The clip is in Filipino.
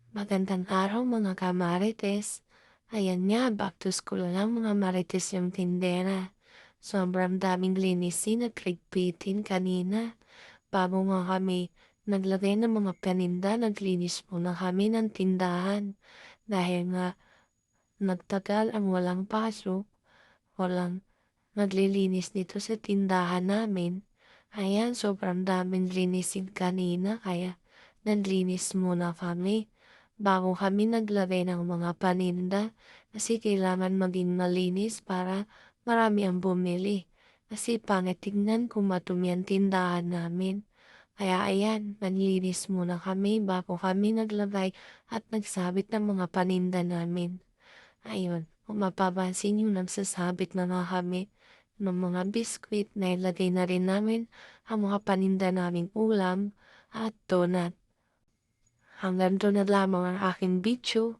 Magandang araw mga kamarites. Ayan nga, back to school na mga marites yung tindera. Sobrang daming linisin at ligpitin kanina. Bago nga kami naglagay ng mga paninda, naglinis muna kami ng tindahan. Dahil nga nagtagal ang walang pasok, walang naglilinis dito sa tindahan namin. Ayan, sobrang daming linisin kanina kaya naglinis muna kami bago kami naglagay ng mga paninda kasi kailangan maging malinis para marami ang bumili. Kasi pangit tignan kung madumi ang tindahan namin. Kaya ayan, naglinis muna kami bago kami naglagay at nagsabit ng mga paninda namin. Ayun, kung mapapansin niyo nagsasabit na nga kami ng mga biskwit na ilagay na rin namin ang mga paninda naming ulam at donut. Hanggang doon na lamang ang aking video.